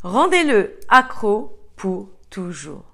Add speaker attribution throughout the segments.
Speaker 1: Rendez-le accro pour toujours.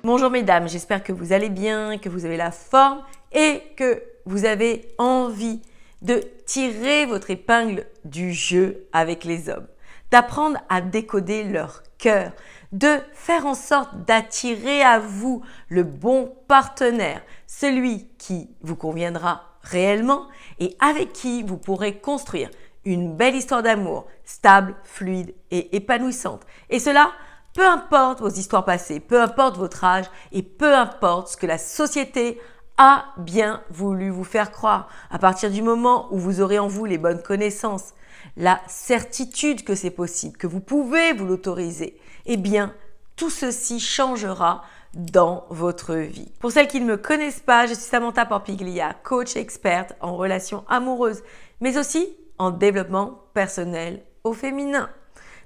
Speaker 1: Bonjour mesdames, j'espère que vous allez bien, que vous avez la forme et que vous avez envie de tirer votre épingle du jeu avec les hommes, d'apprendre à décoder leur cœur, de faire en sorte d'attirer à vous le bon partenaire, celui qui vous conviendra réellement et avec qui vous pourrez construire une belle histoire d'amour stable, fluide et épanouissante. Et cela, peu importe vos histoires passées, peu importe votre âge et peu importe ce que la société a bien voulu vous faire croire. À partir du moment où vous aurez en vous les bonnes connaissances, la certitude que c'est possible, que vous pouvez vous l'autoriser, eh bien, tout ceci changera dans votre vie. Pour celles qui ne me connaissent pas, je suis Samantha Porpiglia, coach experte en relations amoureuses, mais aussi en développement personnel au féminin.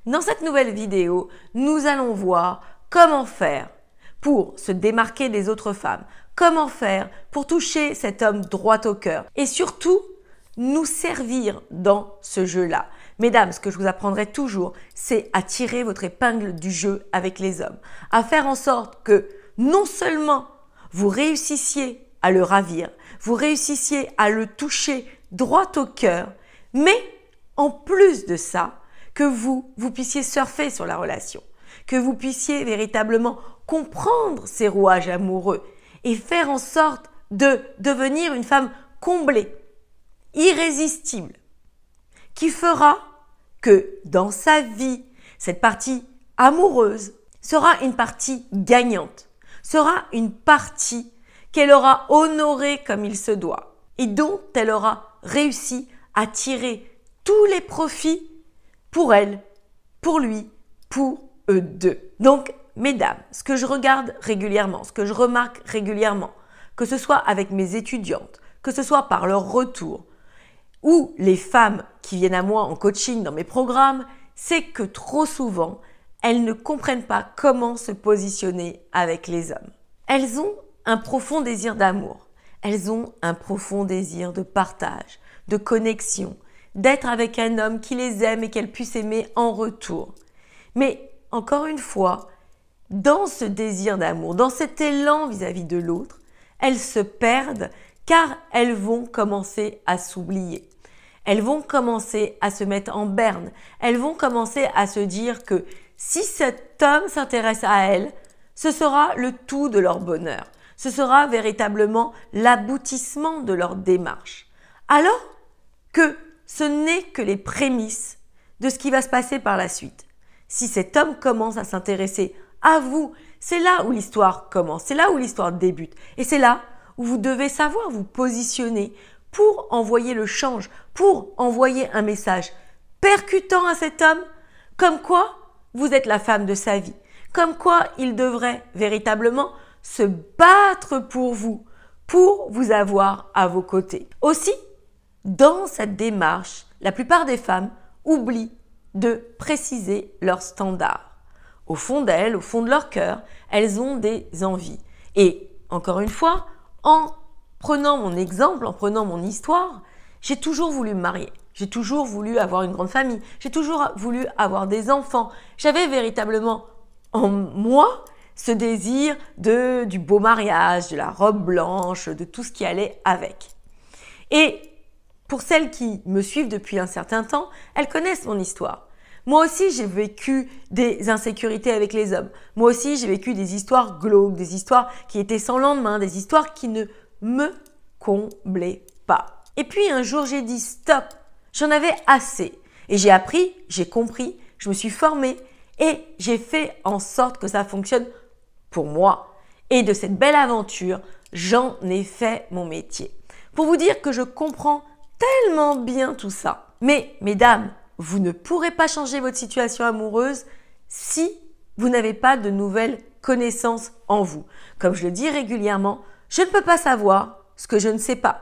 Speaker 1: Dans cette nouvelle vidéo, nous allons voir comment faire pour se démarquer des autres femmes, comment faire pour toucher cet homme droit au cœur et surtout nous servir dans ce jeu-là. Mesdames, ce que je vous apprendrai toujours, c'est à tirer votre épingle du jeu avec les hommes, à faire en sorte que non seulement vous réussissiez à le ravir, vous réussissiez à le toucher droit au cœur, mais en plus de ça, que vous puissiez surfer sur la relation, que vous puissiez véritablement comprendre ces rouages amoureux et faire en sorte de devenir une femme comblée, irrésistible, qui fera que dans sa vie, cette partie amoureuse sera une partie gagnante, sera une partie qu'elle aura honorée comme il se doit et dont elle aura réussi à tirer tous les profits pour elle, pour lui, pour eux deux. Donc, mesdames, ce que je regarde régulièrement, ce que je remarque régulièrement, que ce soit avec mes étudiantes, que ce soit par leur retour, ou les femmes qui viennent à moi en coaching dans mes programmes, c'est que trop souvent, elles ne comprennent pas comment se positionner avec les hommes. Elles ont un profond désir d'amour, elles ont un profond désir de partage, de connexion, d'être avec un homme qui les aime et qu'elles puissent aimer en retour. Mais encore une fois, dans ce désir d'amour, dans cet élan vis-à-vis de l'autre, elles se perdent car elles vont commencer à s'oublier. Elles vont commencer à se mettre en berne. Elles vont commencer à se dire que si cet homme s'intéresse à elles, ce sera le tout de leur bonheur. Ce sera véritablement l'aboutissement de leur démarche. Alors que ce n'est que les prémices de ce qui va se passer par la suite. Si cet homme commence à s'intéresser à vous, c'est là où l'histoire commence, c'est là où l'histoire débute. Et c'est là où vous devez savoir vous positionner pour envoyer le change, pour envoyer un message percutant à cet homme, comme quoi vous êtes la femme de sa vie, comme quoi il devrait véritablement se battre pour vous avoir à vos côtés. Aussi, dans cette démarche, la plupart des femmes oublient de préciser leurs standards. Au fond d'elles, au fond de leur cœur, elles ont des envies. Et encore une fois, en prenant mon exemple, en prenant mon histoire, j'ai toujours voulu me marier. J'ai toujours voulu avoir une grande famille. J'ai toujours voulu avoir des enfants. J'avais véritablement en moi ce désir du beau mariage, de la robe blanche, de tout ce qui allait avec. Et pour celles qui me suivent depuis un certain temps, elles connaissent mon histoire. Moi aussi, j'ai vécu des insécurités avec les hommes. Moi aussi, j'ai vécu des histoires glauques, des histoires qui étaient sans lendemain, des histoires qui ne me comblaient pas. Et puis un jour, j'ai dit stop, j'en avais assez. Et j'ai appris, j'ai compris, je me suis formée et j'ai fait en sorte que ça fonctionne pour moi. Et de cette belle aventure, j'en ai fait mon métier. Pour vous dire que je comprends tellement bien tout ça. Mais mesdames, vous ne pourrez pas changer votre situation amoureuse si vous n'avez pas de nouvelles connaissances en vous. Comme je le dis régulièrement, je ne peux pas savoir ce que je ne sais pas.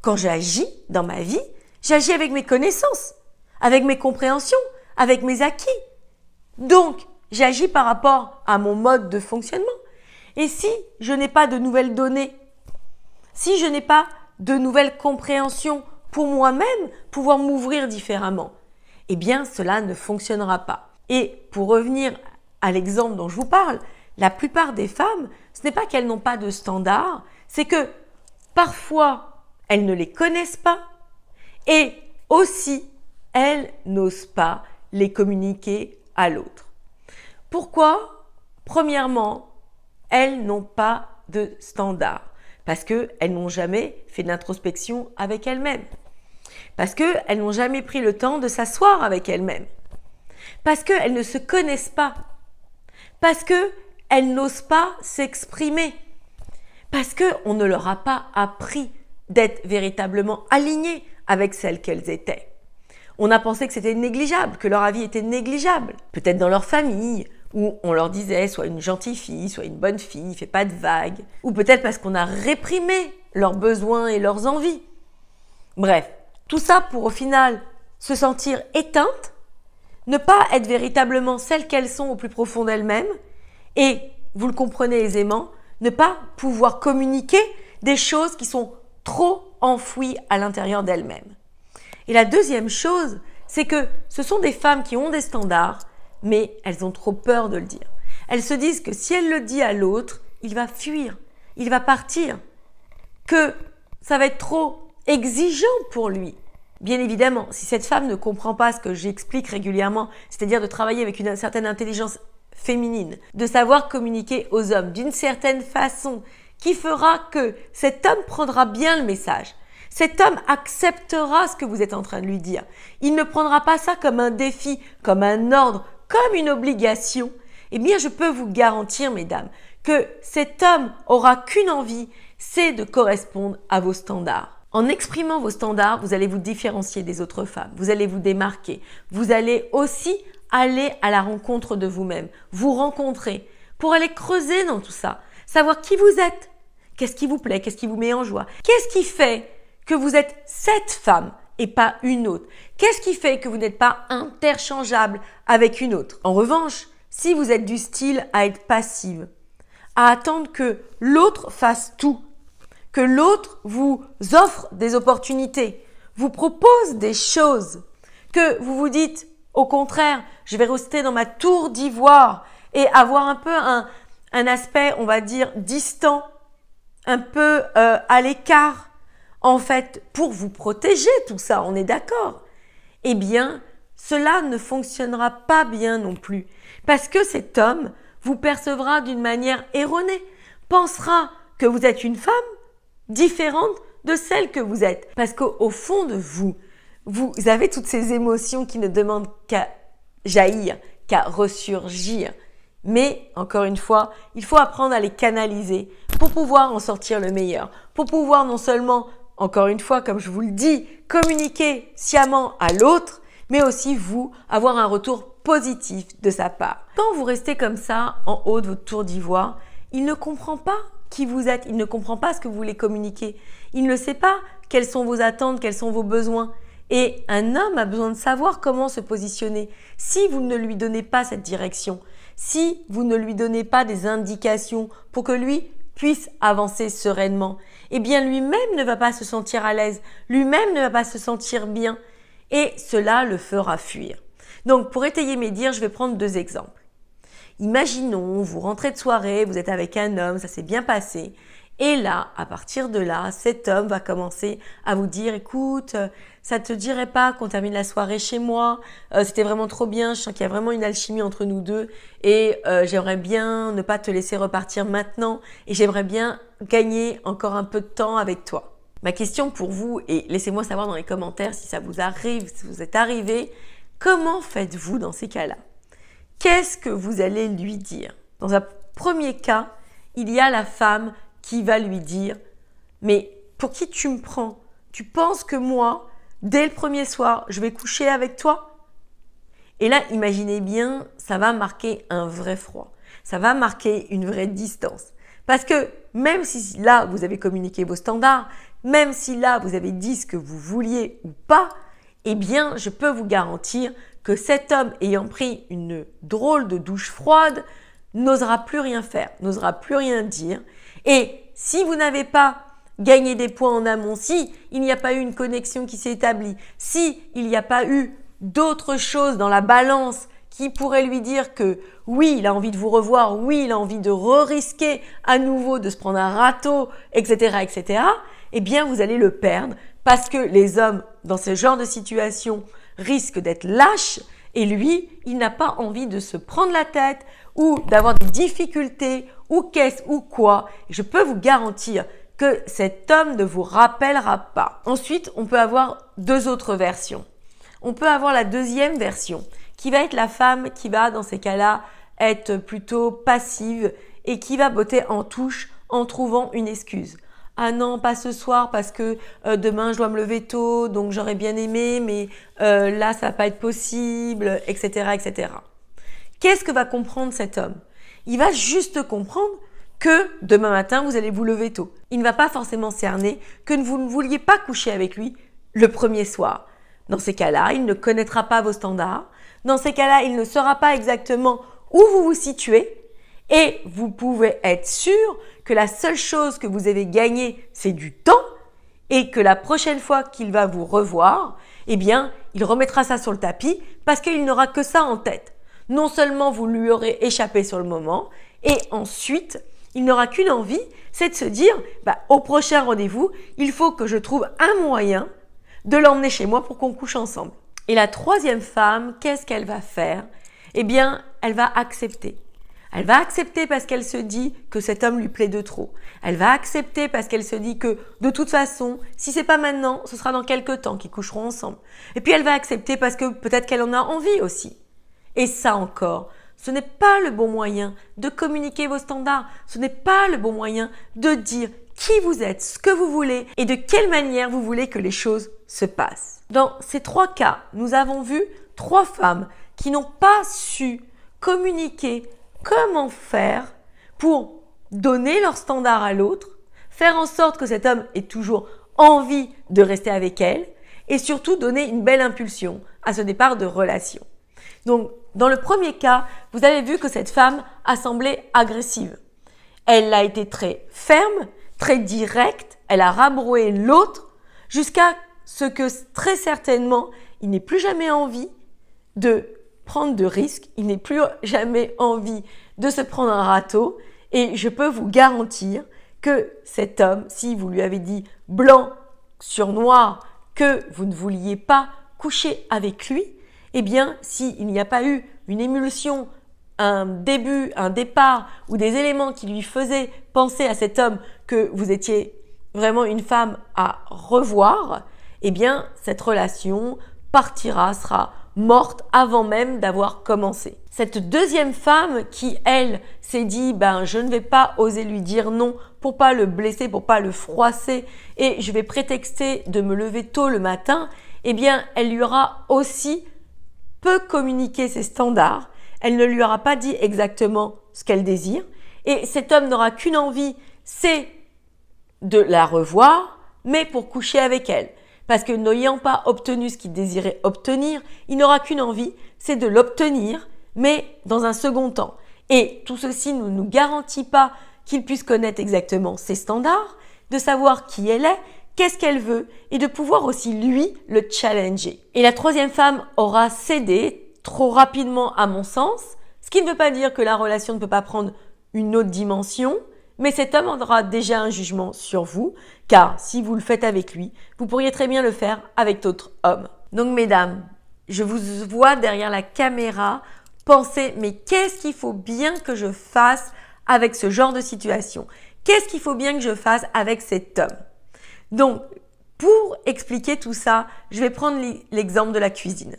Speaker 1: Quand j'agis dans ma vie, j'agis avec mes connaissances, avec mes compréhensions, avec mes acquis. Donc, j'agis par rapport à mon mode de fonctionnement. Et si je n'ai pas de nouvelles données, si je n'ai pas de nouvelles compréhensions pour moi-même, pouvoir m'ouvrir différemment, eh bien cela ne fonctionnera pas. Et pour revenir à l'exemple dont je vous parle, la plupart des femmes, ce n'est pas qu'elles n'ont pas de standards, c'est que parfois, elles ne les connaissent pas et aussi, elles n'osent pas les communiquer à l'autre. Pourquoi? Premièrement, elles n'ont pas de standards parce qu'elles n'ont jamais fait d'introspection avec elles-mêmes, parce qu'elles n'ont jamais pris le temps de s'asseoir avec elles-mêmes, parce qu'elles ne se connaissent pas, parce qu'elles n'osent pas s'exprimer, parce qu'on ne leur a pas appris d'être véritablement alignées avec celles qu'elles étaient. On a pensé que c'était négligeable, que leur avis était négligeable. Peut-être dans leur famille, où on leur disait soit une gentille fille, soit une bonne fille, fais pas de vagues. Ou peut-être parce qu'on a réprimé leurs besoins et leurs envies. Bref, tout ça pour au final se sentir éteintes, ne pas être véritablement celles qu'elles sont au plus profond d'elles-mêmes et, vous le comprenez aisément, ne pas pouvoir communiquer des choses qui sont trop enfouies à l'intérieur d'elles-mêmes. Et la deuxième chose, c'est que ce sont des femmes qui ont des standards, mais elles ont trop peur de le dire. Elles se disent que si elle le dit à l'autre, il va fuir, il va partir, que ça va être trop exigeant pour lui. Bien évidemment, si cette femme ne comprend pas ce que j'explique régulièrement, c'est-à-dire de travailler avec une certaine intelligence féminine, de savoir communiquer aux hommes d'une certaine façon qui fera que cet homme prendra bien le message. Cet homme acceptera ce que vous êtes en train de lui dire. Il ne prendra pas ça comme un défi, comme un ordre, comme une obligation. Eh bien, je peux vous garantir, mesdames, que cet homme aura qu'une envie, c'est de correspondre à vos standards. En exprimant vos standards, vous allez vous différencier des autres femmes, vous allez vous démarquer, vous allez aussi aller à la rencontre de vous-même, vous rencontrer pour aller creuser dans tout ça, savoir qui vous êtes, qu'est-ce qui vous plaît, qu'est-ce qui vous met en joie, qu'est-ce qui fait que vous êtes cette femme et pas une autre, qu'est-ce qui fait que vous n'êtes pas interchangeable avec une autre. En revanche, si vous êtes du style à être passive, à attendre que l'autre fasse tout, que l'autre vous offre des opportunités, vous propose des choses, que vous vous dites, au contraire, je vais rester dans ma tour d'ivoire et avoir un peu un aspect, on va dire, distant, un peu à l'écart, en fait, pour vous protéger, tout ça, on est d'accord. Eh bien, cela ne fonctionnera pas bien non plus, parce que cet homme vous percevra d'une manière erronée, pensera que vous êtes une femme différente de celle que vous êtes. Parce qu'au fond de vous, vous avez toutes ces émotions qui ne demandent qu'à jaillir, qu'à ressurgir. Mais, encore une fois, il faut apprendre à les canaliser pour pouvoir en sortir le meilleur. Pour pouvoir non seulement, encore une fois, comme je vous le dis, communiquer sciemment à l'autre, mais aussi vous, avoir un retour positif de sa part. Quand vous restez comme ça, en haut de votre tour d'ivoire, il ne comprend pas qui vous êtes, il ne comprend pas ce que vous voulez communiquer, il ne sait pas quelles sont vos attentes, quels sont vos besoins. Et un homme a besoin de savoir comment se positionner. Si vous ne lui donnez pas cette direction, si vous ne lui donnez pas des indications pour que lui puisse avancer sereinement, eh bien lui-même ne va pas se sentir à l'aise, lui-même ne va pas se sentir bien et cela le fera fuir. Donc pour étayer mes dires, je vais prendre deux exemples. Imaginons, vous rentrez de soirée, vous êtes avec un homme, ça s'est bien passé. Et là, à partir de là, cet homme va commencer à vous dire « Écoute, ça te dirait pas qu'on termine la soirée chez moi? C'était vraiment trop bien, je sens qu'il y a vraiment une alchimie entre nous deux et j'aimerais bien ne pas te laisser repartir maintenant et j'aimerais bien gagner encore un peu de temps avec toi. » Ma question pour vous, et laissez-moi savoir dans les commentaires si ça vous arrive, si vous êtes arrivé, comment faites-vous dans ces cas-là? Qu'est-ce que vous allez lui dire? Dans un premier cas, il y a la femme qui va lui dire « Mais pour qui tu me prends? Tu penses que moi, dès le premier soir, je vais coucher avec toi ?» Et là, imaginez bien, ça va marquer un vrai froid. Ça va marquer une vraie distance. Parce que même si là, vous avez communiqué vos standards, même si là, vous avez dit ce que vous vouliez ou pas, eh bien, je peux vous garantir que cet homme ayant pris une drôle de douche froide n'osera plus rien faire, n'osera plus rien dire. Et si vous n'avez pas gagné des points en amont, si il n'y a pas eu une connexion qui s'est établie, si il n'y a pas eu d'autres choses dans la balance qui pourrait lui dire que oui, il a envie de vous revoir, oui, il a envie de re-risquer à nouveau, de se prendre un râteau, etc., etc., eh bien, vous allez le perdre parce que les hommes, dans ce genre de situation, risquent d'être lâches et lui, il n'a pas envie de se prendre la tête ou d'avoir des difficultés ou qu'est-ce ou quoi. Je peux vous garantir que cet homme ne vous rappellera pas. Ensuite, on peut avoir deux autres versions. On peut avoir la deuxième version qui va être la femme qui va, dans ces cas-là, être plutôt passive et qui va botter en touche en trouvant une excuse. Ah non, pas ce soir parce que demain je dois me lever tôt, donc j'aurais bien aimé, mais là ça va pas être possible, etc., etc. Qu'est-ce que va comprendre cet homme? Il va juste comprendre que demain matin vous allez vous lever tôt. Il ne va pas forcément cerner que vous ne vouliez pas coucher avec lui le premier soir. Dans ces cas-là, il ne connaîtra pas vos standards. Dans ces cas-là, il ne saura pas exactement où vous vous situez. Et vous pouvez être sûr que la seule chose que vous avez gagnée, c'est du temps. Et que la prochaine fois qu'il va vous revoir, eh bien, il remettra ça sur le tapis parce qu'il n'aura que ça en tête. Non seulement vous lui aurez échappé sur le moment, et ensuite, il n'aura qu'une envie, c'est de se dire, au prochain rendez-vous, il faut que je trouve un moyen de l'emmener chez moi pour qu'on couche ensemble. Et la troisième femme, qu'est-ce qu'elle va faire? Eh bien, elle va accepter. Elle va accepter parce qu'elle se dit que cet homme lui plaît de trop. Elle va accepter parce qu'elle se dit que de toute façon, si c'est pas maintenant, ce sera dans quelques temps qu'ils coucheront ensemble. Et puis elle va accepter parce que peut-être qu'elle en a envie aussi. Et ça encore, ce n'est pas le bon moyen de communiquer vos standards. Ce n'est pas le bon moyen de dire qui vous êtes, ce que vous voulez et de quelle manière vous voulez que les choses se passent. Dans ces trois cas, nous avons vu trois femmes qui n'ont pas su communiquer comment faire pour donner leur standard à l'autre, faire en sorte que cet homme ait toujours envie de rester avec elle et surtout donner une belle impulsion à ce départ de relation. Donc, dans le premier cas, vous avez vu que cette femme a semblé agressive. Elle a été très ferme, très directe, elle a rabroué l'autre jusqu'à ce que très certainement, il n'ait plus jamais envie de prendre de risques, il n'ait plus jamais envie de se prendre un râteau et je peux vous garantir que cet homme, si vous lui avez dit blanc sur noir que vous ne vouliez pas coucher avec lui, eh bien, s'il n'y a pas eu une émulsion, un début, un départ ou des éléments qui lui faisaient penser à cet homme que vous étiez vraiment une femme à revoir, eh bien, cette relation partira, sera morte avant même d'avoir commencé. Cette deuxième femme qui, elle, s'est dit je ne vais pas oser lui dire non pour pas le blesser, pour pas le froisser et je vais prétexter de me lever tôt le matin, eh bien, elle lui aura aussi peu communiqué ses standards. Elle ne lui aura pas dit exactement ce qu'elle désire et cet homme n'aura qu'une envie, c'est de la revoir, mais pour coucher avec elle. Parce que n'ayant pas obtenu ce qu'il désirait obtenir, il n'aura qu'une envie, c'est de l'obtenir, mais dans un second temps. Et tout ceci ne nous garantit pas qu'il puisse connaître exactement ses standards, de savoir qui elle est, qu'est-ce qu'elle veut, et de pouvoir aussi, lui, le challenger. Et la troisième femme aura cédé trop rapidement à mon sens, ce qui ne veut pas dire que la relation ne peut pas prendre une autre dimension, mais cet homme aura déjà un jugement sur vous, car si vous le faites avec lui, vous pourriez très bien le faire avec d'autres hommes. Donc mesdames, je vous vois derrière la caméra penser, mais qu'est-ce qu'il faut bien que je fasse avec ce genre de situation? Qu'est-ce qu'il faut bien que je fasse avec cet homme? Donc, pour expliquer tout ça, je vais prendre l'exemple de la cuisine.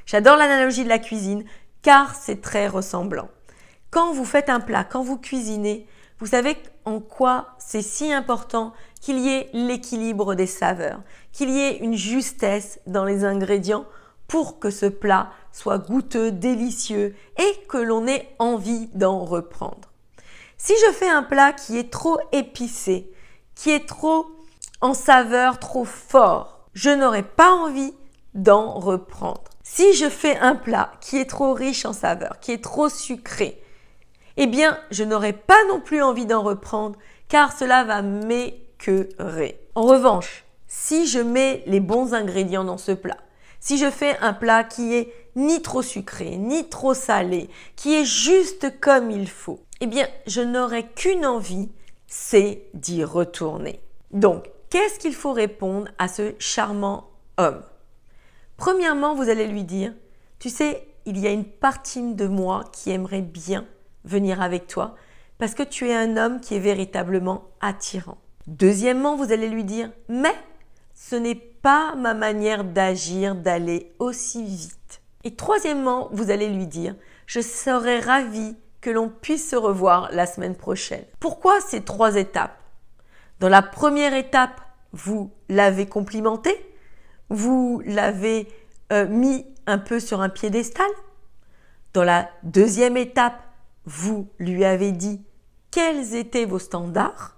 Speaker 1: J'adore l'analogie de la cuisine, car c'est très ressemblant. Quand vous faites un plat, quand vous cuisinez, vous savez en quoi c'est si important qu'il y ait l'équilibre des saveurs, qu'il y ait une justesse dans les ingrédients pour que ce plat soit goûteux, délicieux et que l'on ait envie d'en reprendre. Si je fais un plat qui est trop épicé, qui est trop en saveur, trop fort, je n'aurai pas envie d'en reprendre. Si je fais un plat qui est trop riche en saveur, qui est trop sucré, eh bien, je n'aurai pas non plus envie d'en reprendre car cela va m'écœurer. En revanche, si je mets les bons ingrédients dans ce plat, Si je fais un plat qui est ni trop sucré, ni trop salé, qui est juste comme il faut, eh bien, je n'aurai qu'une envie, c'est d'y retourner. Donc, qu'est-ce qu'il faut répondre à ce charmant homme? Premièrement, vous allez lui dire, tu sais, il y a une partie de moi qui aimerait bien venir avec toi parce que tu es un homme qui est véritablement attirant. Deuxièmement, vous allez lui dire, mais ce n'est pas ma manière d'agir, d'aller aussi vite. Et troisièmement, vous allez lui dire, je serais ravie que l'on puisse se revoir la semaine prochaine. Pourquoi ces 3 étapes? Dans la première étape, vous l'avez complimenté, vous l'avez mis un peu sur un piédestal. Dans la deuxième étape, vous lui avez dit quels étaient vos standards.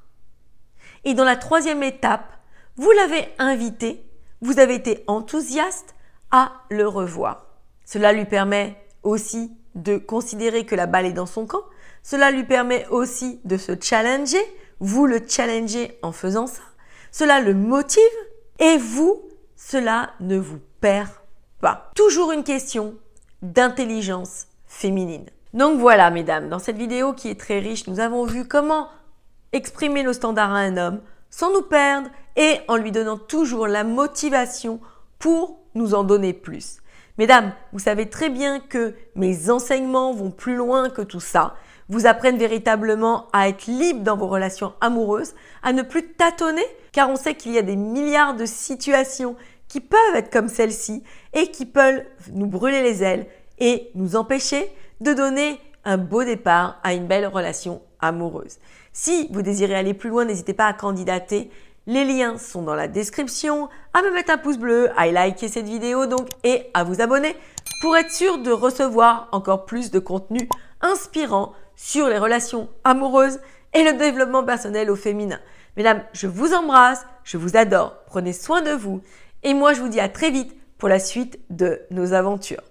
Speaker 1: Et dans la troisième étape, vous l'avez invité, vous avez été enthousiaste à le revoir. Cela lui permet aussi de considérer que la balle est dans son camp. Cela lui permet aussi de se challenger. Vous le challengez en faisant ça. Cela le motive et vous, cela ne vous perd pas. Toujours une question d'intelligence féminine. Donc voilà, mesdames, dans cette vidéo qui est très riche, nous avons vu comment exprimer nos standards à un homme sans nous perdre et en lui donnant toujours la motivation pour nous en donner plus. Mesdames, vous savez très bien que mes enseignements vont plus loin que tout ça, vous apprennent véritablement à être libre dans vos relations amoureuses, à ne plus tâtonner, car on sait qu'il y a des milliards de situations qui peuvent être comme celle-ci et qui peuvent nous brûler les ailes et nous empêcher de donner un beau départ à une belle relation amoureuse. Si vous désirez aller plus loin, n'hésitez pas à candidater. Les liens sont dans la description, à me mettre un pouce bleu, à liker cette vidéo donc et à vous abonner pour être sûr de recevoir encore plus de contenu inspirant sur les relations amoureuses et le développement personnel au féminin. Mesdames, je vous embrasse, je vous adore, prenez soin de vous et moi je vous dis à très vite pour la suite de nos aventures.